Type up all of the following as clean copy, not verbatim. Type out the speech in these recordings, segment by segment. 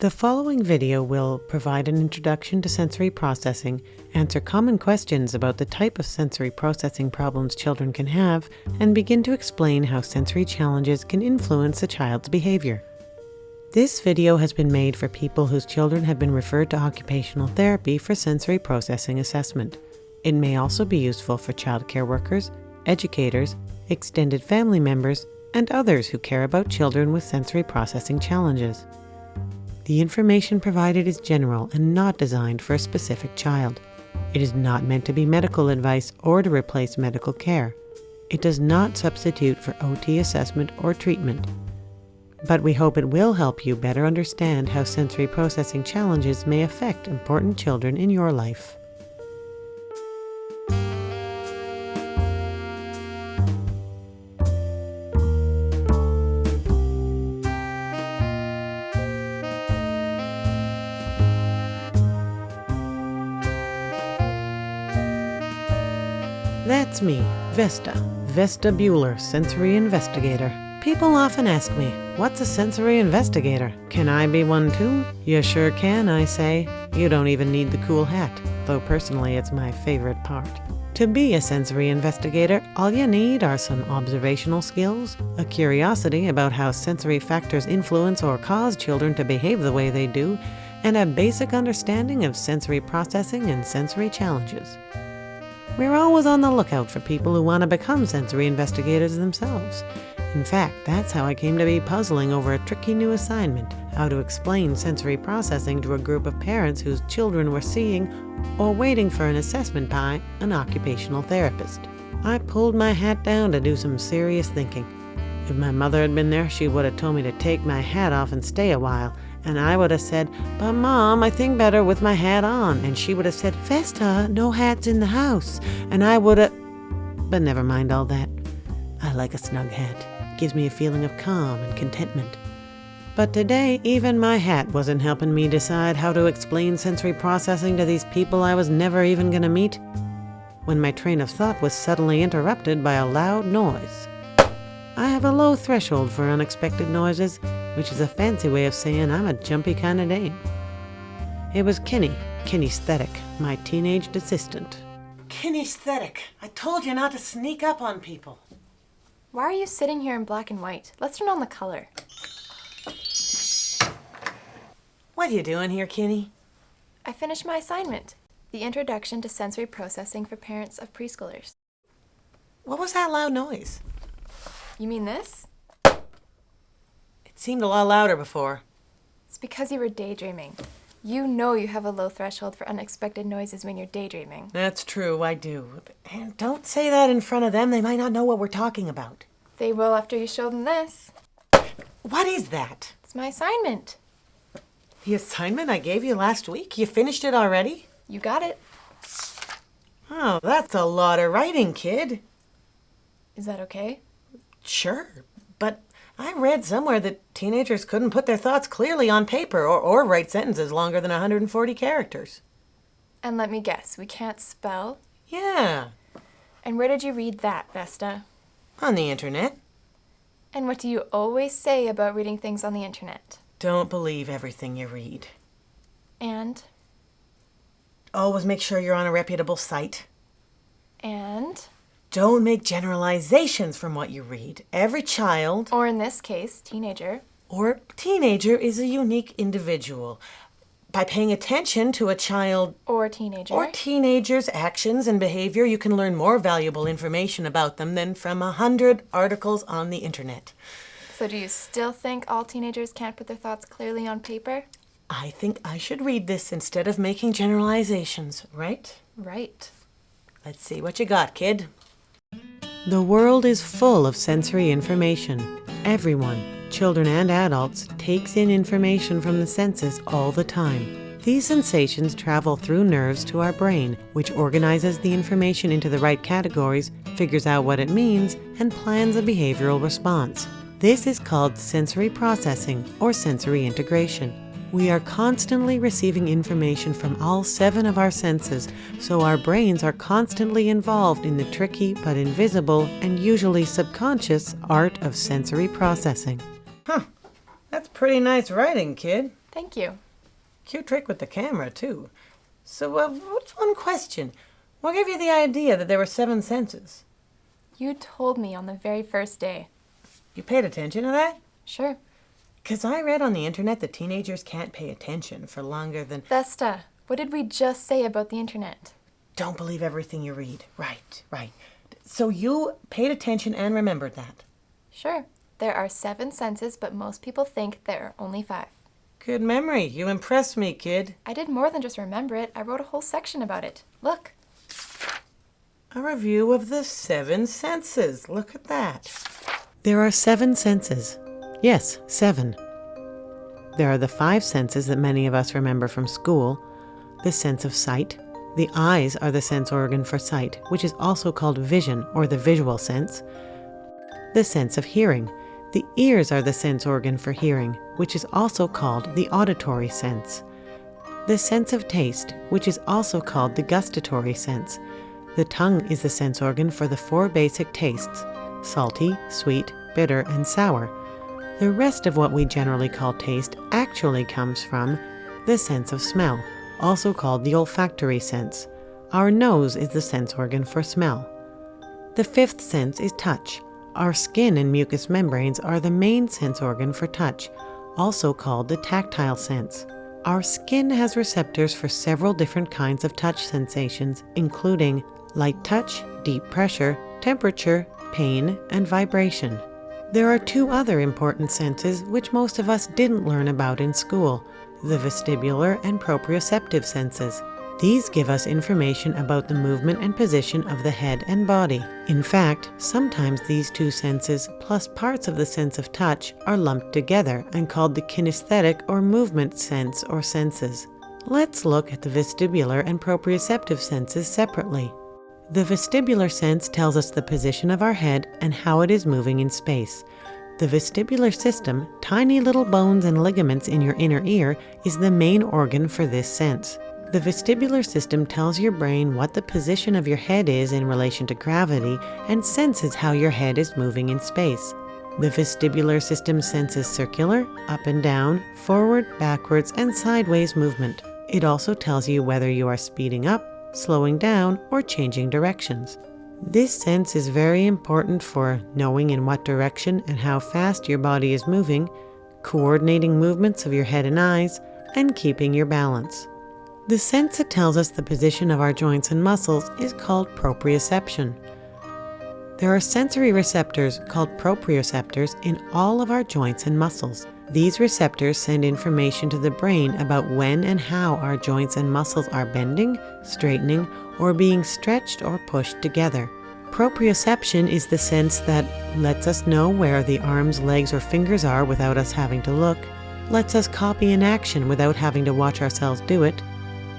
The following video will provide an introduction to sensory processing, answer common questions about the type of sensory processing problems children can have, and begin to explain how sensory challenges can influence a child's behavior. This video has been made for people whose children have been referred to occupational therapy for sensory processing assessment. It may also be useful for child care workers, educators, extended family members, and others who care about children with sensory processing challenges. The information provided is general and not designed for a specific child. It is not meant to be medical advice or to replace medical care. It does not substitute for OT assessment or treatment. But we hope it will help you better understand how sensory processing challenges may affect important children in your life. That's me, Vesta Bular, Sensory Investigator. People often ask me, what's a sensory investigator? Can I be one too? You sure can, I say. You don't even need the cool hat, though personally it's my favorite part. To be a sensory investigator, all you need are some observational skills, a curiosity about how sensory factors influence or cause children to behave the way they do, and a basic understanding of sensory processing and sensory challenges. We're always on the lookout for people who want to become sensory investigators themselves. In fact, that's how I came to be puzzling over a tricky new assignment, how to explain sensory processing to a group of parents whose children were seeing or waiting for an assessment by an occupational therapist. I pulled my hat down to do some serious thinking. If my mother had been there, she would have told me to take my hat off and stay a while. And I would have said, "But Mom, I think better with my hat on." And she would have said, "Vesta, no hats in the house." And I would have... But never mind all that. I like a snug hat. It gives me a feeling of calm and contentment. But today, even my hat wasn't helping me decide how to explain sensory processing to these people I was never even going to meet, when my train of thought was suddenly interrupted by a loud noise. I have a low threshold for unexpected noises, which is a fancy way of saying I'm a jumpy kind of dame. It was Kinny Sthetic, my teenaged assistant. Kinny Sthetic, I told you not to sneak up on people. Why are you sitting here in black and white? Let's turn on the color. What are you doing here, Kinny? I finished my assignment, the Introduction to Sensory Processing for Parents of Preschoolers. What was that loud noise? You mean this? It seemed a lot louder before. It's because you were daydreaming. You know you have a low threshold for unexpected noises when you're daydreaming. That's true, I do. And don't say that in front of them. They might not know what we're talking about. They will after you show them this. What is that? It's my assignment. The assignment I gave you last week? You finished it already? You got it. Oh, that's a lot of writing, kid. Is that okay? Sure, but I read somewhere that teenagers couldn't put their thoughts clearly on paper or write sentences longer than 140 characters. And let me guess, we can't spell? Yeah. And where did you read that, Vesta? On the internet. And what do you always say about reading things on the internet? Don't believe everything you read. And? Always make sure you're on a reputable site. And? Don't make generalizations from what you read. Every child, or in this case, teenager, is a unique individual. By paying attention to a child or teenager's actions and behavior, you can learn more valuable information about them than from 100 articles on the internet. So do you still think all teenagers can't put their thoughts clearly on paper? I think I should read this instead of making generalizations, right? Right. Let's see what you got, kid. The world is full of sensory information. Everyone, children and adults, takes in information from the senses all the time. These sensations travel through nerves to our brain, which organizes the information into the right categories, figures out what it means, and plans a behavioral response. This is called sensory processing or sensory integration. We are constantly receiving information from all 7 of our senses, so our brains are constantly involved in the tricky but invisible and usually subconscious art of sensory processing. That's pretty nice writing, kid. Thank you. Cute trick with the camera, too. So, what's one question? What gave you the idea that there were 7 senses? You told me on the very first day. You paid attention to that? Sure. 'Cause I read on the internet that teenagers can't pay attention for longer than... Vesta, what did we just say about the internet? Don't believe everything you read. Right. So you paid attention and remembered that? Sure. There are 7 senses, but most people think there are only 5. Good memory. You impress me, kid. I did more than just remember it. I wrote a whole section about it. Look. A review of the 7 senses. Look at that. There are 7 senses. Yes, 7. There are the 5 senses that many of us remember from school. The sense of sight. The eyes are the sense organ for sight, which is also called vision or the visual sense. The sense of hearing. The ears are the sense organ for hearing, which is also called the auditory sense. The sense of taste, which is also called the gustatory sense. The tongue is the sense organ for the 4 basic tastes: salty, sweet, bitter, and sour. The rest of what we generally call taste actually comes from the sense of smell, also called the olfactory sense. Our nose is the sense organ for smell. The 5th sense is touch. Our skin and mucous membranes are the main sense organ for touch, also called the tactile sense. Our skin has receptors for several different kinds of touch sensations, including light touch, deep pressure, temperature, pain, and vibration. There are 2 other important senses which most of us didn't learn about in school: the vestibular and proprioceptive senses. These give us information about the movement and position of the head and body. In fact, sometimes these 2 senses, plus parts of the sense of touch, are lumped together and called the kinesthetic or movement sense or senses. Let's look at the vestibular and proprioceptive senses separately. The vestibular sense tells us the position of our head and how it is moving in space. The vestibular system, tiny little bones and ligaments in your inner ear, is the main organ for this sense. The vestibular system tells your brain what the position of your head is in relation to gravity and senses how your head is moving in space. The vestibular system senses circular, up and down, forward, backwards, and sideways movement. It also tells you whether you are speeding up, slowing down, or changing directions. This sense is very important for knowing in what direction and how fast your body is moving, coordinating movements of your head and eyes, and keeping your balance. The sense that tells us the position of our joints and muscles is called proprioception. There are sensory receptors called proprioceptors in all of our joints and muscles. These receptors send information to the brain about when and how our joints and muscles are bending, straightening, or being stretched or pushed together. Proprioception is the sense that lets us know where the arms, legs, or fingers are without us having to look, lets us copy an action without having to watch ourselves do it,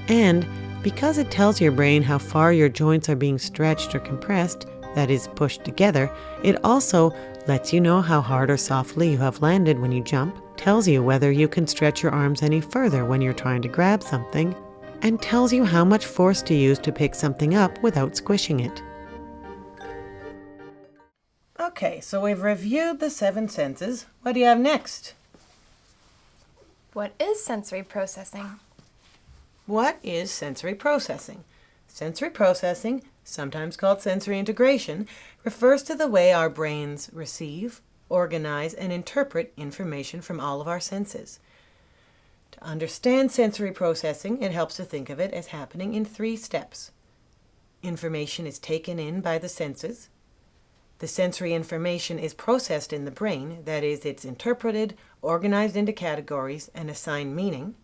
and because it tells your brain how far your joints are being stretched or compressed, that is, pushed together, it also lets you know how hard or softly you have landed when you jump, tells you whether you can stretch your arms any further when you're trying to grab something, and tells you how much force to use to pick something up without squishing it. Okay, so we've reviewed the 7 senses. What do you have next? What is sensory processing? What is sensory processing? Sensory processing, sometimes called sensory integration, refers to the way our brains receive, organize, and interpret information from all of our senses. To understand sensory processing, it helps to think of it as happening in 3 steps. Information is taken in by the senses. The sensory information is processed in the brain, that is, it's interpreted, organized into categories, and assigned meaning.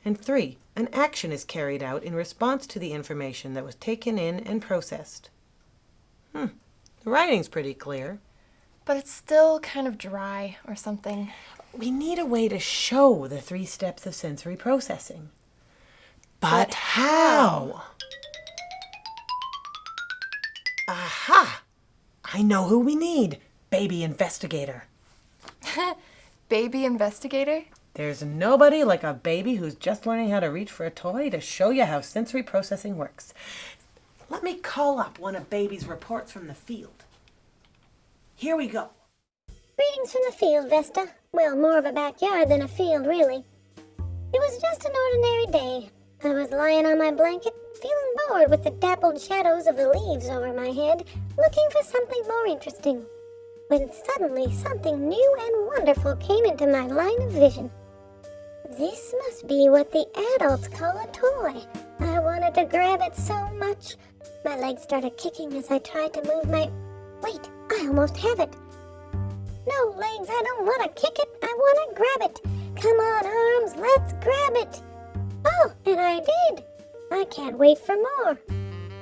And 3, an action is carried out in response to the information that was taken in and processed. The writing's pretty clear. But it's still kind of dry or something. We need a way to show the 3 steps of sensory processing. But how? Aha! I know who we need. Baby Investigator. Baby Investigator? There's nobody like a baby who's just learning how to reach for a toy to show you how sensory processing works. Let me call up one of Baby's reports from the field. Here we go. Greetings from the field, Vesta. Well, more of a backyard than a field, really. It was just an ordinary day. I was lying on my blanket, feeling bored with the dappled shadows of the leaves over my head, looking for something more interesting. When suddenly something new and wonderful came into my line of vision. This must be what the adults call a toy. I wanted to grab it so much. My legs started kicking as I tried to move my... Wait, I almost have it. No, legs, I don't want to kick it. I want to grab it. Come on, arms, let's grab it. Oh, and I did. I can't wait for more.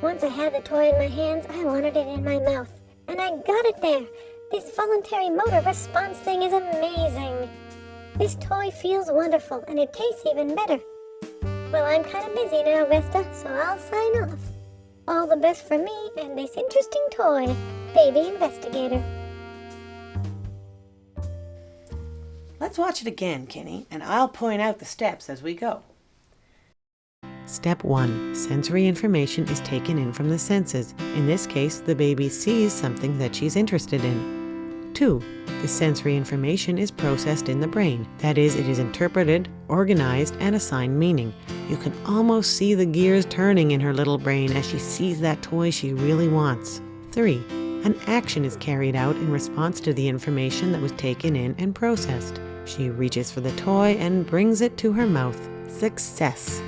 Once I had the toy in my hands, I wanted it in my mouth. And I got it there. This voluntary motor response thing is amazing. This toy feels wonderful, and it tastes even better. Well, I'm kind of busy now, Vesta, so I'll sign off. All the best for me and this interesting toy, Baby Investigator. Let's watch it again, Kinny, and I'll point out the steps as we go. Step 1. Sensory information is taken in from the senses. In this case, the baby sees something that she's interested in. 2. The sensory information is processed in the brain. That is, it is interpreted, organized, and assigned meaning. You can almost see the gears turning in her little brain as she sees that toy she really wants. 3. An action is carried out in response to the information that was taken in and processed. She reaches for the toy and brings it to her mouth. Success!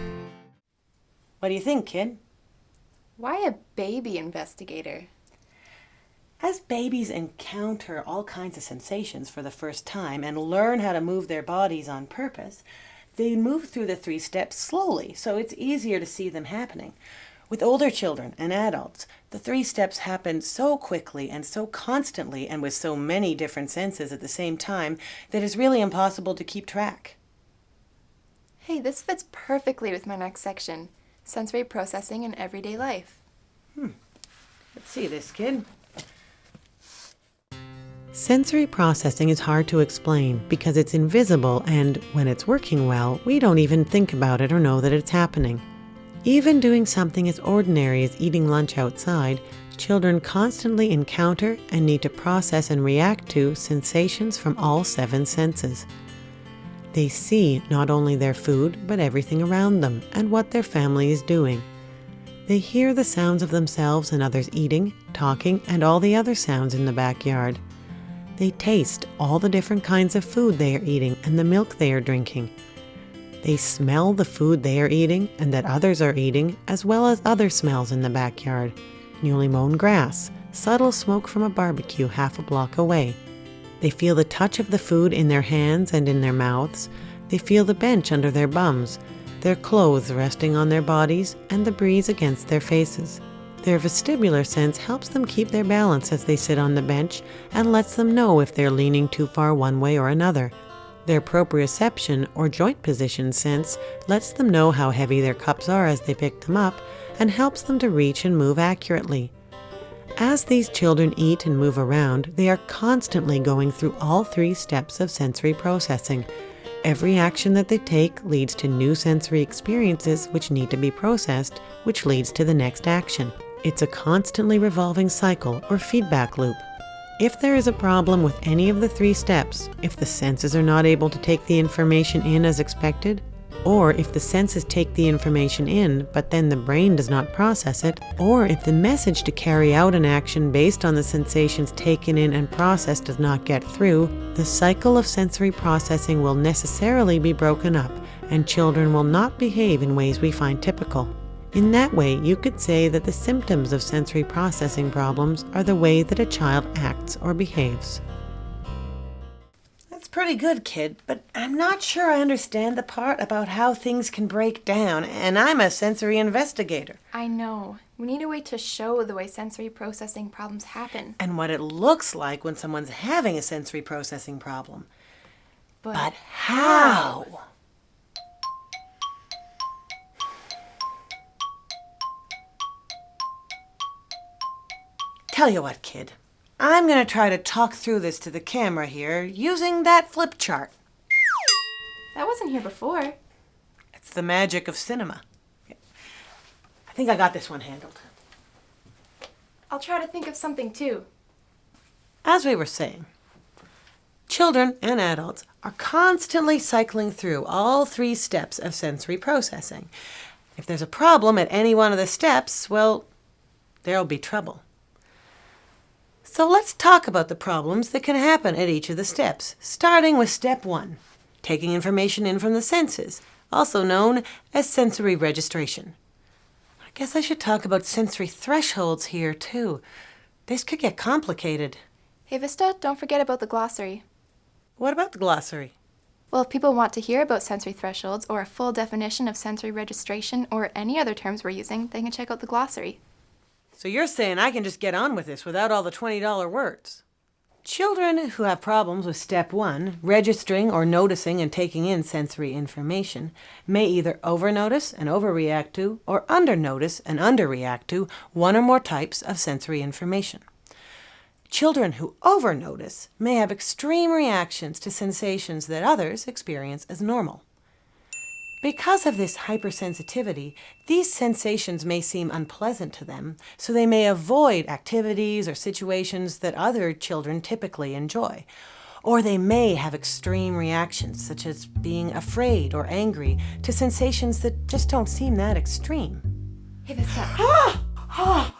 What do you think, kid? Why a baby investigator? As babies encounter all kinds of sensations for the first time and learn how to move their bodies on purpose, they move through the 3 steps slowly, so it's easier to see them happening. With older children and adults, the 3 steps happen so quickly and so constantly and with so many different senses at the same time that it's really impossible to keep track. Hey, this fits perfectly with my next section, sensory processing in everyday life. Let's see this, kid. Sensory processing is hard to explain because it's invisible and, when it's working well, we don't even think about it or know that it's happening. Even doing something as ordinary as eating lunch outside, children constantly encounter and need to process and react to sensations from all 7 senses. They see not only their food, but everything around them and what their family is doing. They hear the sounds of themselves and others eating, talking, and all the other sounds in the backyard. They taste all the different kinds of food they are eating and the milk they are drinking. They smell the food they are eating and that others are eating, as well as other smells in the backyard. Newly mown grass, subtle smoke from a barbecue half a block away. They feel the touch of the food in their hands and in their mouths. They feel the bench under their bums, their clothes resting on their bodies, and the breeze against their faces. Their vestibular sense helps them keep their balance as they sit on the bench and lets them know if they're leaning too far one way or another. Their proprioception or joint position sense lets them know how heavy their cups are as they pick them up and helps them to reach and move accurately. As these children eat and move around, they are constantly going through all 3 steps of sensory processing. Every action that they take leads to new sensory experiences which need to be processed, which leads to the next action. It's a constantly revolving cycle or feedback loop. If there is a problem with any of the 3 steps, if the senses are not able to take the information in as expected, or if the senses take the information in but then the brain does not process it, or if the message to carry out an action based on the sensations taken in and processed does not get through, the cycle of sensory processing will necessarily be broken up and children will not behave in ways we find typical. In that way, you could say that the symptoms of sensory processing problems are the way that a child acts or behaves. That's pretty good, kid, but I'm not sure I understand the part about how things can break down, and I'm a sensory investigator. I know. We need a way to show the way sensory processing problems happen. And what it looks like when someone's having a sensory processing problem. But how? Tell you what, kid. I'm going to try to talk through this to the camera here using that flip chart. That wasn't here before. It's the magic of cinema. I think I got this one handled. I'll try to think of something too. As we were saying, Children and adults are constantly cycling through all 3 steps of sensory processing. If there's a problem at any one of the steps, well, there'll be trouble. So let's talk about the problems that can happen at each of the steps, starting with step 1, taking information in from the senses, also known as sensory registration. I guess I should talk about sensory thresholds here, too. This could get complicated. Hey Vista, don't forget about the glossary. What about the glossary? Well, if people want to hear about sensory thresholds or a full definition of sensory registration or any other terms we're using, they can check out the glossary. So you're saying I can just get on with this without all the $20 words? Children who have problems with step 1, registering or noticing and taking in sensory information, may either overnotice and overreact to or undernotice and underreact to one or more types of sensory information. Children who overnotice may have extreme reactions to sensations that others experience as normal. Because of this hypersensitivity, these sensations may seem unpleasant to them, so they may avoid activities or situations that other children typically enjoy. Or they may have extreme reactions, such as being afraid or angry, to sensations that just don't seem that extreme. Hey Vista.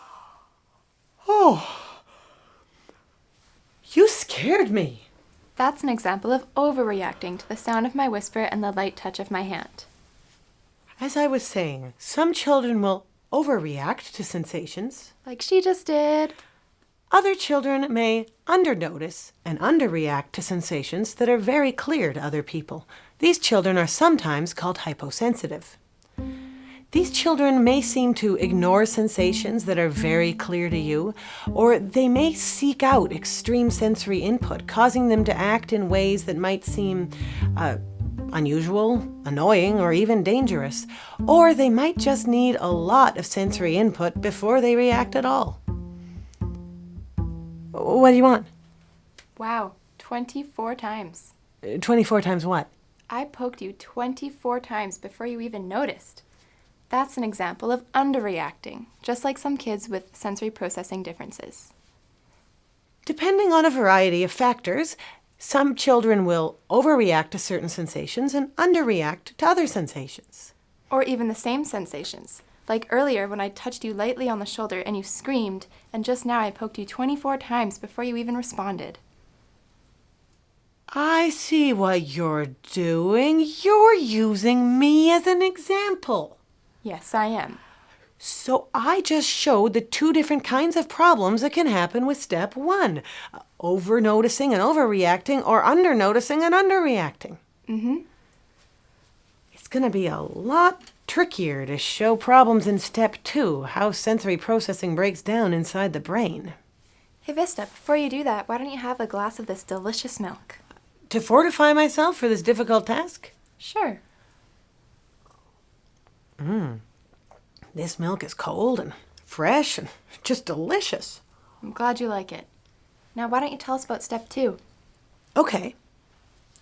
You scared me. That's an example of overreacting to the sound of my whisper and the light touch of my hand. As I was saying, some children will overreact to sensations. Like she just did. Other children may undernotice and underreact to sensations that are very clear to other people. These children are sometimes called hyposensitive. These children may seem to ignore sensations that are very clear to you, or they may seek out extreme sensory input, causing them to act in ways that might seem unusual, annoying, or even dangerous. Or they might just need a lot of sensory input before they react at all. What do you want? Wow, 24 times. 24 times what? I poked you 24 times before you even noticed. That's an example of underreacting, just like some kids with sensory processing differences. Depending on a variety of factors, some children will overreact to certain sensations and underreact to other sensations. Or even the same sensations. Like earlier when I touched you lightly on the shoulder and you screamed, and just now I poked you 24 times before you even responded. I see what you're doing. You're using me as an example. Yes, I am. So I just showed the 2 different kinds of problems that can happen with step 1. Over-noticing and overreacting, or under-noticing and underreacting. It's going to be a lot trickier to show problems in step 2, how sensory processing breaks down inside the brain. Hey Vista, before you do that, why don't you have a glass of this delicious milk? To fortify myself for this difficult task? Sure. This milk is cold and fresh and just delicious. I'm glad you like it. Now why don't you tell us about step 2? Okay.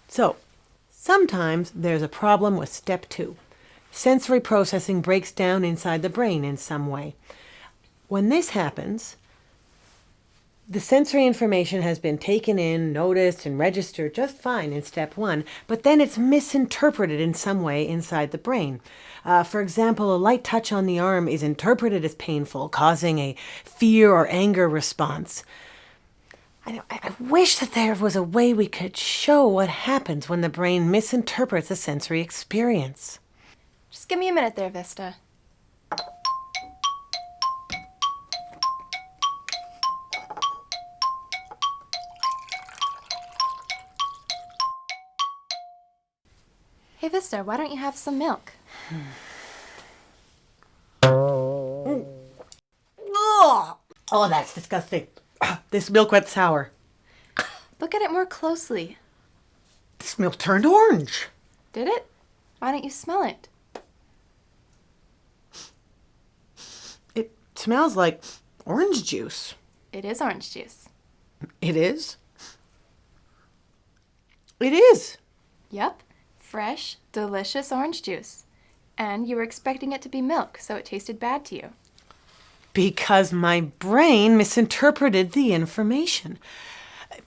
So, sometimes there's a problem with step 2. Sensory processing breaks down inside the brain in some way. When this happens, the sensory information has been taken in, noticed, and registered just fine in step 1, but then it's misinterpreted in some way inside the brain. For example, a light touch on the arm is interpreted as painful, causing a fear or anger response. I wish that there was a way we could show what happens when the brain misinterprets a sensory experience. Just give me a minute there, Vesta. Hey Vista, why don't you have some milk? Oh, that's disgusting. This milk went sour. Look at it more closely. This milk turned orange. Did it? Why don't you smell it? It smells like orange juice. It is orange juice. It is? It is. Yup. Fresh, delicious orange juice. And you were expecting it to be milk, so it tasted bad to you. Because my brain misinterpreted the information.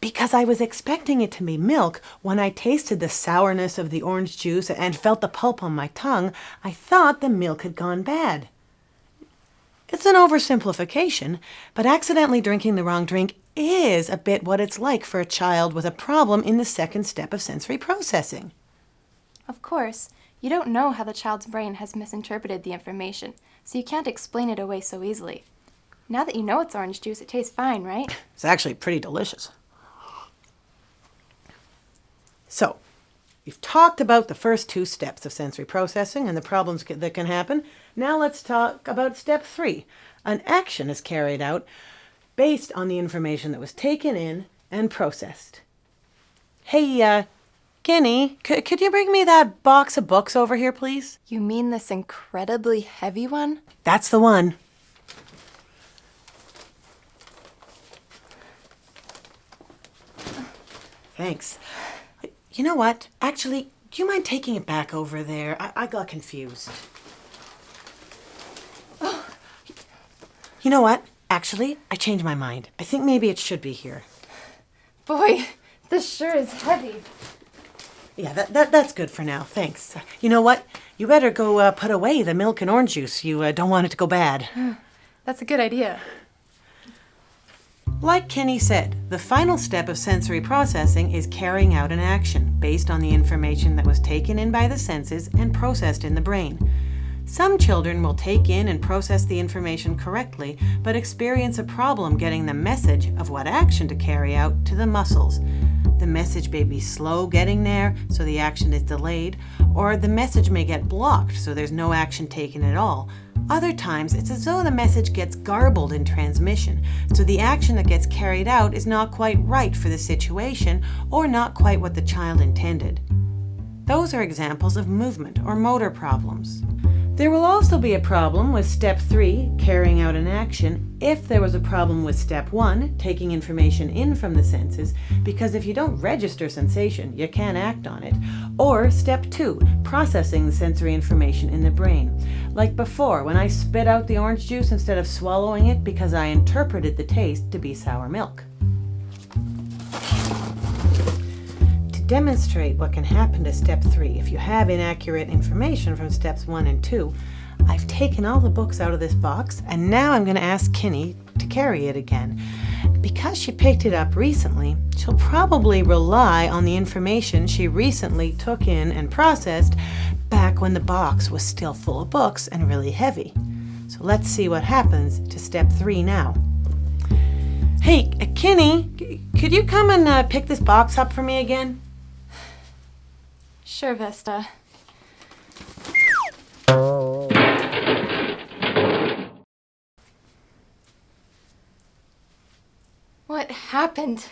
Because I was expecting it to be milk. When I tasted the sourness of the orange juice and felt the pulp on my tongue, I thought the milk had gone bad. It's an oversimplification, but accidentally drinking the wrong drink is a bit what it's like for a child with a problem in the second step of sensory processing. Of course, you don't know how the child's brain has misinterpreted the information, so you can't explain it away so easily. Now that you know it's orange juice, it tastes fine, right? It's actually pretty delicious. So, we've talked about the first 2 steps of sensory processing and the problems that can happen. Now let's talk about step 3. An action is carried out based on the information that was taken in and processed. Hey, Kinny, could you bring me that box of books over here, please? You mean this incredibly heavy one? That's the one. Thanks. You know what? Actually, do you mind taking it back over there? I got confused. You know what? Actually, I changed my mind. I think maybe it should be here. Boy, this sure is heavy. Yeah, that's good for now. Thanks. You know what? You better go put away the milk and orange juice. You don't want it to go bad. That's a good idea. Like Kinny said, the final step of sensory processing is carrying out an action based on the information that was taken in by the senses and processed in the brain. Some children will take in and process the information correctly, but experience a problem getting the message of what action to carry out to the muscles. The message may be slow getting there, so the action is delayed, or the message may get blocked, so there's no action taken at all. Other times, it's as though the message gets garbled in transmission, so the action that gets carried out is not quite right for the situation or not quite what the child intended. Those are examples of movement or motor problems. There will also be a problem with step 3, carrying out an action, if there was a problem with step 1, taking information in from the senses, because if you don't register sensation, you can't act on it, or step 2, processing the sensory information in the brain. Like before, when I spit out the orange juice instead of swallowing it because I interpreted the taste to be sour milk. Demonstrate what can happen to step 3 if you have inaccurate information from steps 1 and 2. I've taken all the books out of this box, and now I'm going to ask Kinny to carry it again. Because she picked it up recently, she'll probably rely on the information she recently took in and processed back when the box was still full of books and really heavy. So let's see what happens to step 3 now. Hey, Kinny, could you come and pick this box up for me again? Sure, Vesta. What happened?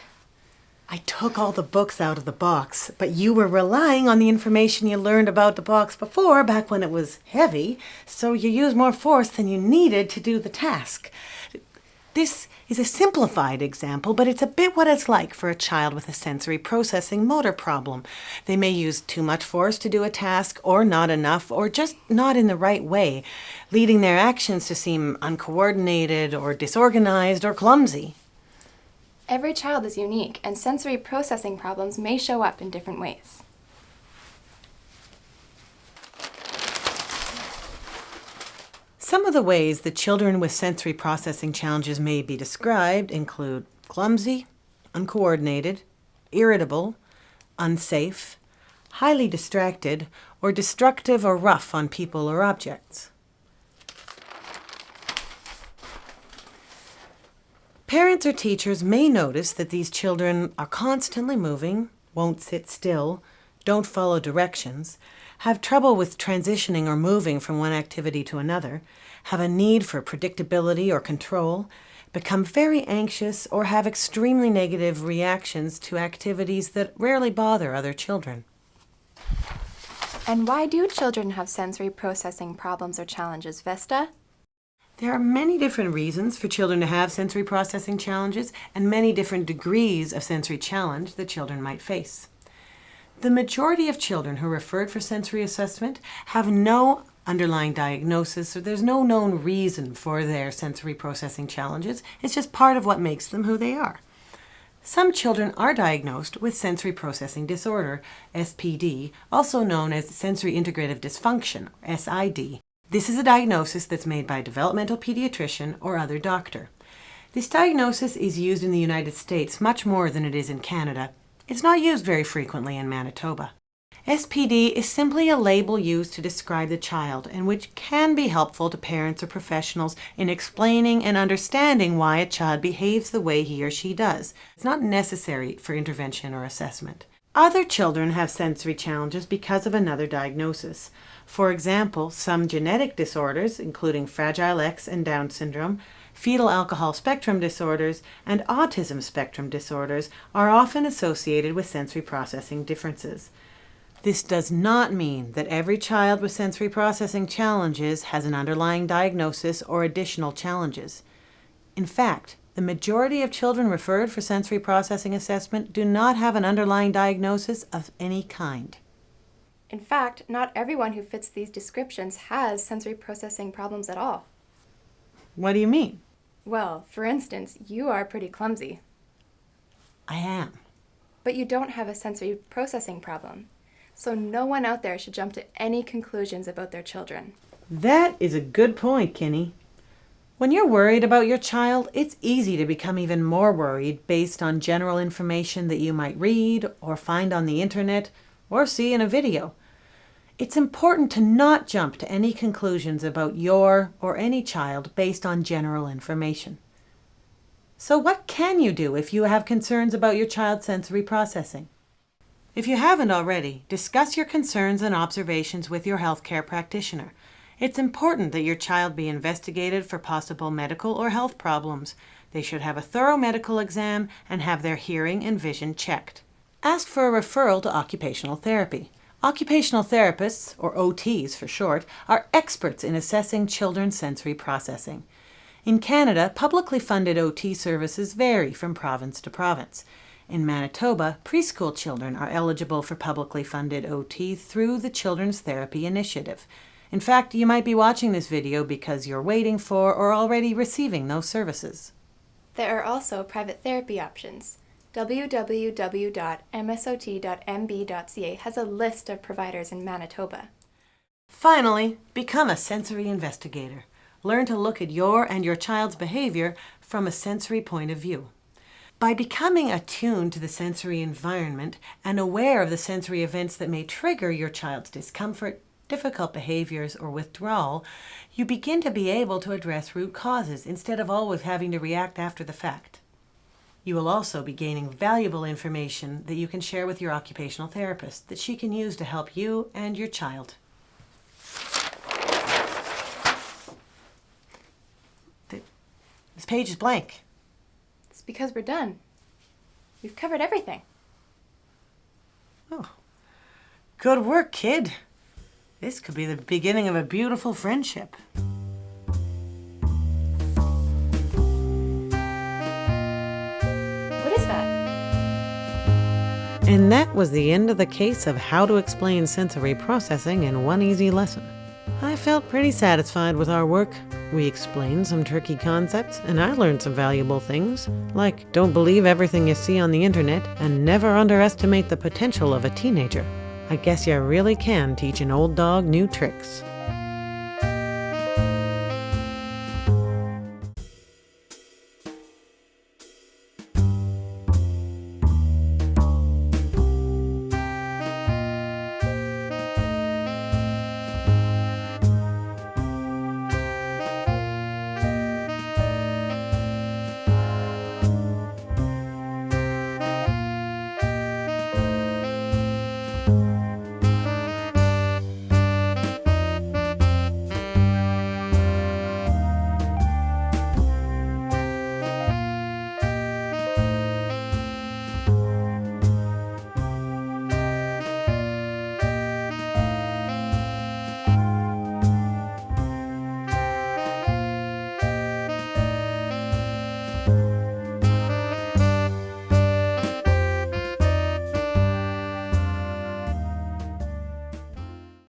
I took all the books out of the box, but you were relying on the information you learned about the box before, back when it was heavy, so you used more force than you needed to do the task. This is a simplified example, but it's a bit what it's like for a child with a sensory processing motor problem. They may use too much force to do a task, or not enough, or just not in the right way, leading their actions to seem uncoordinated or disorganized or clumsy. Every child is unique, and sensory processing problems may show up in different ways. Some of the ways that children with sensory processing challenges may be described include clumsy, uncoordinated, irritable, unsafe, highly distracted, or destructive or rough on people or objects. Parents or teachers may notice that these children are constantly moving, won't sit still, don't follow directions, have trouble with transitioning or moving from one activity to another, have a need for predictability or control, become very anxious, or have extremely negative reactions to activities that rarely bother other children. And why do children have sensory processing problems or challenges, Vesta? There are many different reasons for children to have sensory processing challenges and many different degrees of sensory challenge that children might face. The majority of children who are referred for sensory assessment have no underlying diagnosis, so there's no known reason for their sensory processing challenges. It's just part of what makes them who they are. Some children are diagnosed with sensory processing disorder, SPD, also known as sensory integrative dysfunction, SID. This is a diagnosis that's made by a developmental pediatrician or other doctor. This diagnosis is used in the United States much more than it is in Canada. It's not used very frequently in Manitoba. SPD is simply a label used to describe the child and which can be helpful to parents or professionals in explaining and understanding why a child behaves the way he or she does. It's not necessary for intervention or assessment. Other children have sensory challenges because of another diagnosis. For example, some genetic disorders, including Fragile X and Down syndrome, fetal alcohol spectrum disorders, and autism spectrum disorders are often associated with sensory processing differences. This does not mean that every child with sensory processing challenges has an underlying diagnosis or additional challenges. In fact, the majority of children referred for sensory processing assessment do not have an underlying diagnosis of any kind. In fact, not everyone who fits these descriptions has sensory processing problems at all. What do you mean? Well, for instance, you are pretty clumsy. I am. But you don't have a sensory processing problem. So no one out there should jump to any conclusions about their children. That is a good point, Kinny. When you're worried about your child, it's easy to become even more worried based on general information that you might read or find on the internet or see in a video. It's important to not jump to any conclusions about your or any child based on general information. So what can you do if you have concerns about your child's sensory processing? If you haven't already, discuss your concerns and observations with your healthcare practitioner. It's important that your child be investigated for possible medical or health problems. They should have a thorough medical exam and have their hearing and vision checked. Ask for a referral to occupational therapy. Occupational therapists, or OTs for short, are experts in assessing children's sensory processing. In Canada, publicly funded OT services vary from province to province. In Manitoba, preschool children are eligible for publicly funded OT through the Children's Therapy Initiative. In fact, you might be watching this video because you're waiting for or already receiving those services. There are also private therapy options. www.msot.mb.ca has a list of providers in Manitoba. Finally, become a sensory investigator. Learn to look at your and your child's behavior from a sensory point of view. By becoming attuned to the sensory environment and aware of the sensory events that may trigger your child's discomfort, difficult behaviors, or withdrawal, you begin to be able to address root causes instead of always having to react after the fact. You will also be gaining valuable information that you can share with your occupational therapist that she can use to help you and your child. This page is blank. It's because we're done. We've covered everything. Oh, good work, kid. This could be the beginning of a beautiful friendship. What is that? And that was the end of the case of how to explain sensory processing in one easy lesson. I felt pretty satisfied with our work. We explained some tricky concepts, and I learned some valuable things, like don't believe everything you see on the internet and never underestimate the potential of a teenager. I guess you really can teach an old dog new tricks.